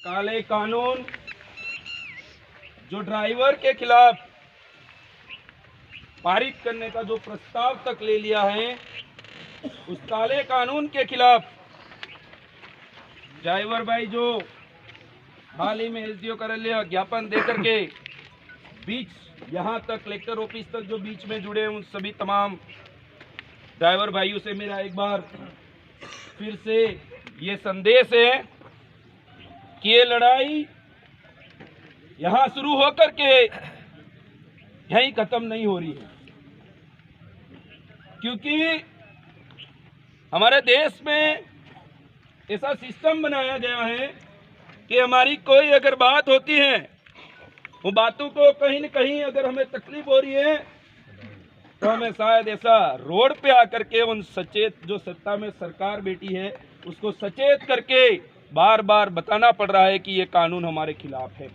काले कानून जो ड्राइवर के खिलाफ पारित करने का जो प्रस्ताव तक ले लिया है, उस काले कानून के खिलाफ ड्राइवर भाई जो हाल ही में एसडीओ कार्यालय ज्ञापन देकर के बीच यहाँ तक कलेक्टर ऑफिस तक जो बीच में जुड़े उन सभी तमाम ड्राइवर भाइयों से मेरा एक बार फिर से ये संदेश है कि ये लड़ाई यहाँ शुरू होकर के यहीं खत्म नहीं हो रही है, क्योंकि हमारे देश में ऐसा सिस्टम बनाया गया है कि हमारी कोई अगर बात होती है, वो बातों को कहीं न कहीं अगर हमें तकलीफ हो रही है तो हमें शायद ऐसा रोड पे आकर के उन सचेत जो सत्ता में सरकार बैठी है उसको सचेत करके बार बार बताना पड़ रहा है कि ये कानून हमारे खिलाफ है।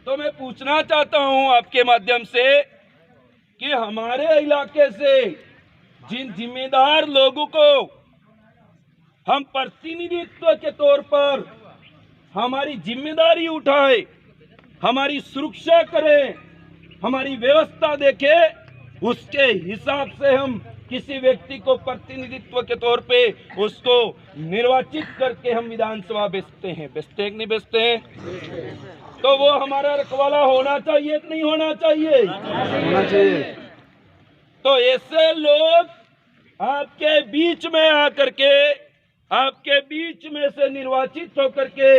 तो मैं पूछना चाहता हूं आपके माध्यम से कि हमारे इलाके से जिन जिम्मेदार लोगों को हम प्रतिनिधित्व के तौर पर हमारी जिम्मेदारी उठाए, हमारी सुरक्षा करें, हमारी व्यवस्था देखें, उसके हिसाब से हम किसी व्यक्ति को प्रतिनिधित्व के तौर पे उसको निर्वाचित करके हम विधानसभा भेजते हैं कि नहीं भेजते हैं? तो वो हमारा रखवाला होना चाहिए कि नहीं होना चाहिए? होना चाहिए। तो ऐसे लोग आपके बीच में आकर के आपके बीच में से निर्वाचित होकर के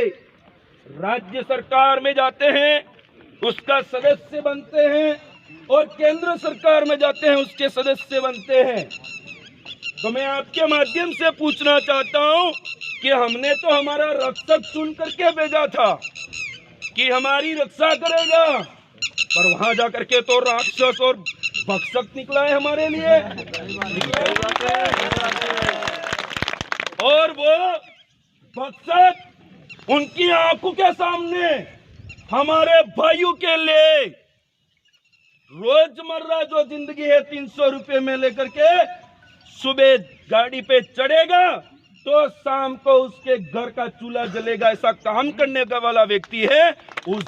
राज्य सरकार में जाते हैं, उसका सदस्य बनते हैं और केंद्र सरकार में जाते हैं, उसके सदस्य बनते हैं। तो मैं आपके माध्यम से पूछना चाहता हूं कि हमने तो हमारा रक्षक चुन करके भेजा था कि हमारी रक्षा करेगा, पर वहां जाकर के तो राक्षस और भक्षक निकला है हमारे लिए। और वो भक्षक उनकी आंखों के सामने हमारे भाइयों के लिए रोजमर्रा जो जिंदगी है 300 रुपए में लेकर के सुबह गाड़ी पे चढ़ेगा तो शाम को उसके घर का चूल्हा जलेगा, ऐसा काम करने का वाला व्यक्ति है। उस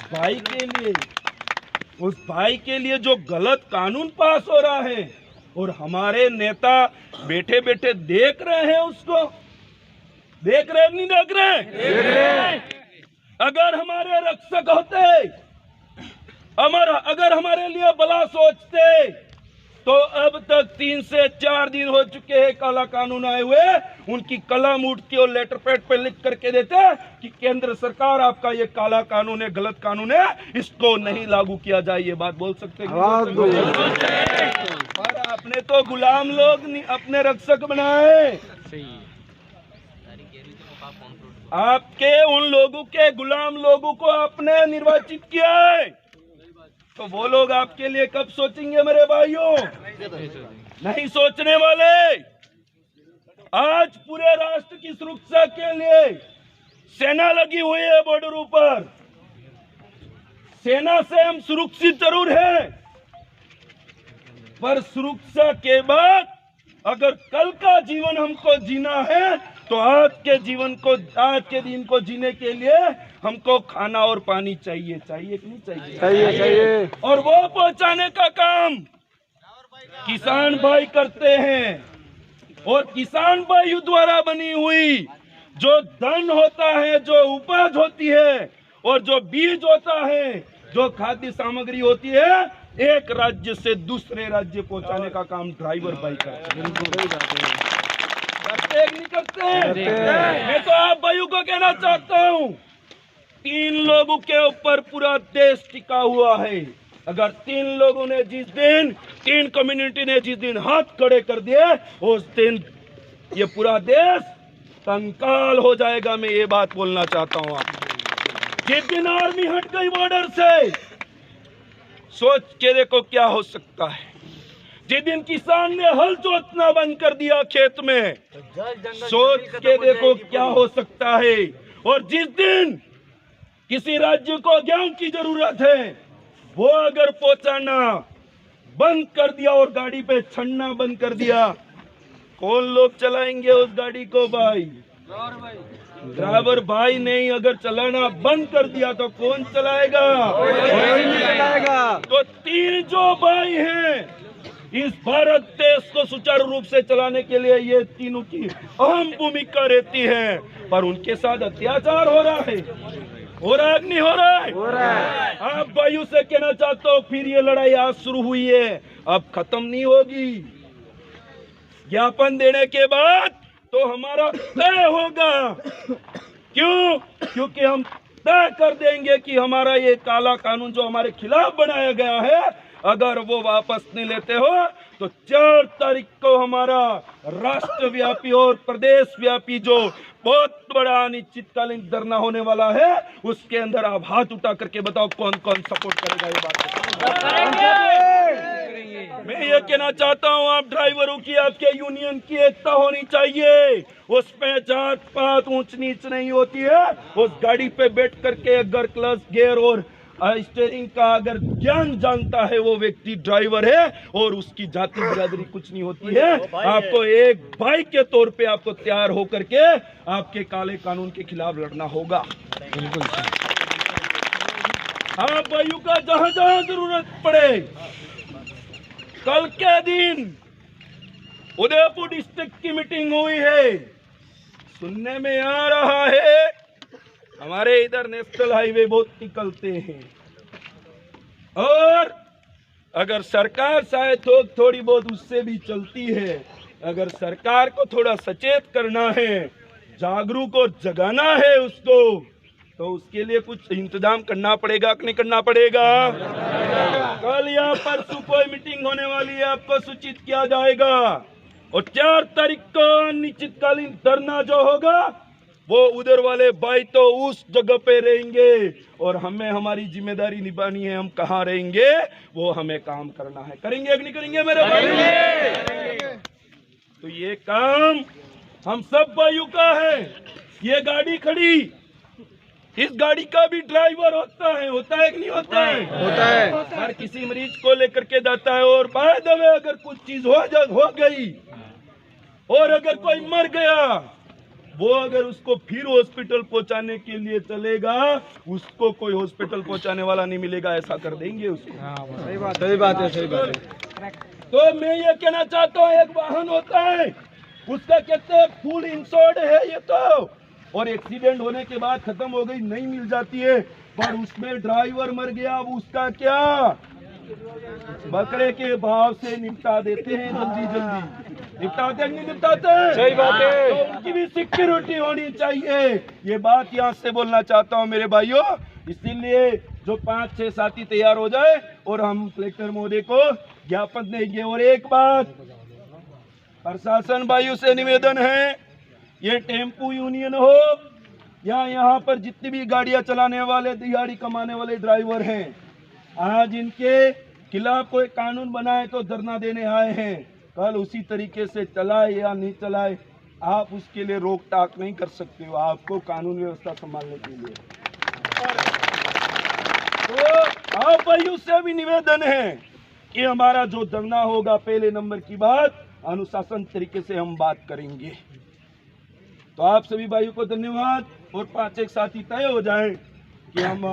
भाई के लिए जो गलत कानून पास हो रहा है और हमारे नेता बैठे बैठे देख रहे हैं, उसको देख रहे नहीं देख रहे? अगर हमारे रक्षक होते, अगर हमारे लिए भला सोचते, तो अब तक 3 से 4 दिन हो चुके हैं काला कानून आए हुए, उनकी कलम उठती और लेटर पैड पे लिख करके देते कि केंद्र सरकार आपका ये काला कानून है, गलत कानून है, इसको नहीं लागू किया जाए। ये बात बोल सकते हैं? पर आपने तो गुलाम लोग अपने रक्षक बनाए। आपके उन लोगों के गुलाम लोगों को आपने निर्वाचित किया है, तो वो लोग आपके लिए कब सोचेंगे मेरे भाइयों? नहीं सोचने वाले। आज पूरे राष्ट्र की सुरक्षा के लिए सेना लगी हुई है बॉर्डरों पर। सेना से हम सुरक्षित जरूर हैं, पर सुरक्षा के बाद अगर कल का जीवन हमको जीना है तो आज के दिन को जीने के लिए हमको खाना और पानी चाहिए कि नहीं चाहिए? चाहिए। और वो पहुंचाने का काम किसान भाई करते हैं। और किसान भाइयों द्वारा बनी हुई जो धन होता है, जो उपज होती है और जो बीज होता है, जो खाद्य सामग्री होती है, एक राज्य से दूसरे राज्य पहुंचाने का काम ड्राइवर भाई करते हैं। नहीं करते? मैं तो आप भाइयों को कहना चाहता हूँ, 3 लोगों के ऊपर पूरा देश टिका हुआ है। अगर 3 लोगों ने 3 कम्युनिटी ने जिस दिन हाथ खड़े कर दिए, उस दिन ये पूरा देश कंकाल हो जाएगा। मैं ये बात बोलना चाहता हूँ आपको। जिस दिन आर्मी हट गई बॉर्डर से, सोच के देखो क्या हो सकता है। जिस दिन किसान ने हल जोतना बंद कर दिया खेत में, सोच के देखो क्या हो सकता है। और जिस दिन किसी राज्य को गेहूं की जरूरत है, वो अगर पहुंचाना बंद कर दिया और गाड़ी पे छन्ना बंद कर दिया, कौन लोग चलाएंगे उस गाड़ी को भाई? ड्राइवर भाई ने ही अगर चलाना बंद कर दिया तो कौन चलाएगा? कोई नहीं चलाएगा। तो तीन जो भाई हैं इस भारत देश को सुचारू रूप से चलाने के लिए, ये तीनों की अहम भूमिका रहती है, पर उनके साथ अत्याचार हो रहा है। हो रहा है कि नहीं हो रहा है? हो रहा है। आप भाइयों से कहना चाहता हूँ, फिर ये लड़ाई आज शुरू हुई है, अब खत्म नहीं होगी। ज्ञापन देने के बाद तो हमारा तय होगा। क्यों? क्योंकि हम तय कर देंगे कि हमारा ये काला कानून जो हमारे खिलाफ बनाया गया है, अगर वो वापस नहीं लेते हो तो 4 तारीख को हमारा राष्ट्रव्यापी और प्रदेश व्यापी जो बहुत बड़ा अनिश्चितकालीन धरना होने वाला है, उसके अंदर आप हाथ उठा करके बताओ कौन कौन सपोर्ट करेगा ये बात। मैं ये कहना चाहता हूँ, आप ड्राइवरों की, आपके यूनियन की एकता होनी चाहिए। उसमें जात पात ऊंच नीच नहीं होती है। उस गाड़ी पे बैठ करके अगर क्लच गियर और स्टीयरिंग का अगर ज्ञान जानता है वो व्यक्ति ड्राइवर है, और उसकी जाति बिरादरी कुछ नहीं होती है। आपको एक भाई के तौर पे आपको तैयार होकर के आपके काले कानून के खिलाफ लड़ना होगा। बिल्कुल। आप भाइयों का जहां जहां जरूरत पड़े, कल के दिन उदयपुर डिस्ट्रिक्ट की मीटिंग हुई है। सुनने में आ रहा है हमारे इधर नेशनल हाईवे बहुत निकलते हैं, और अगर सरकार शायद थोड़ी बहुत उससे भी चलती है। अगर सरकार को थोड़ा सचेत करना है, जागरूक और जगाना है उसको, तो उसके लिए कुछ इंतजाम करना पड़ेगा कि नहीं करना पड़ेगा? कल या परसों कोई मीटिंग होने वाली है, आपको सूचित किया जाएगा, और 4 तारीख को अनिश्चितकालीन धरना जो होगा वो उधर वाले भाई तो उस जगह पे रहेंगे, और हमें हमारी जिम्मेदारी निभानी है। हम कहाँ रहेंगे वो हमें काम करना है। करेंगे कि नहीं करेंगे मेरे भाई? तो ये काम हम सब भाइयों का है। ये गाड़ी खड़ी, इस गाड़ी का भी ड्राइवर होता है कि नहीं होता है? होता है। हर किसी मरीज को लेकर के जाता है, और बाय द वे अगर कुछ चीज हो गई और अगर कोई मर गया, वो अगर उसको फिर हॉस्पिटल पहुंचाने के लिए चलेगा, उसको कोई हॉस्पिटल पहुंचाने वाला नहीं मिलेगा, ऐसा कर देंगे उसको। सही बात है, सही बात है। तो मैं ये कहना चाहता हूँ, एक वाहन होता है, उसका कहते हैं फुल इंश्योर्ड है ये तो, और एक्सीडेंट होने के बाद खत्म हो गई, नहीं मिल जाती है, पर उसमें ड्राइवर मर गया, अब उसका क्या? बकरे के भाव से निपटा देते हैं, जल्दी जल्दी निपटाते हैं, नहीं निपटाते? सही बात है। तो उनकी भी सिक्योरिटी होनी चाहिए। ये बात यहाँ से बोलना चाहता हूँ मेरे भाइयों। इसीलिए जो 5-6 साथी तैयार हो जाए और हम कलेक्टर महोदय को ज्ञापन देंगे। और एक बात प्रशासन भाइयों से निवेदन है, ये टेम्पू यूनियन हो या यहाँ पर जितनी भी गाड़ियाँ चलाने वाले, दिहाड़ी कमाने वाले ड्राइवर हैं, आज इनके खिलाफ कोई कानून बनाए तो धरना देने आए हैं। कल उसी तरीके से चलाए या नहीं चलाए, आप उसके लिए रोक टाक नहीं कर सकते हो, आपको कानून व्यवस्था संभालने के लिए। तो आप भाइयों से भी निवेदन है कि हमारा जो धरना होगा, पहले नंबर की बात, अनुशासन तरीके से हम बात करेंगे। तो आप सभी भाइयों को धन्यवाद, और 5 एक साथी तय हो जाए कि हम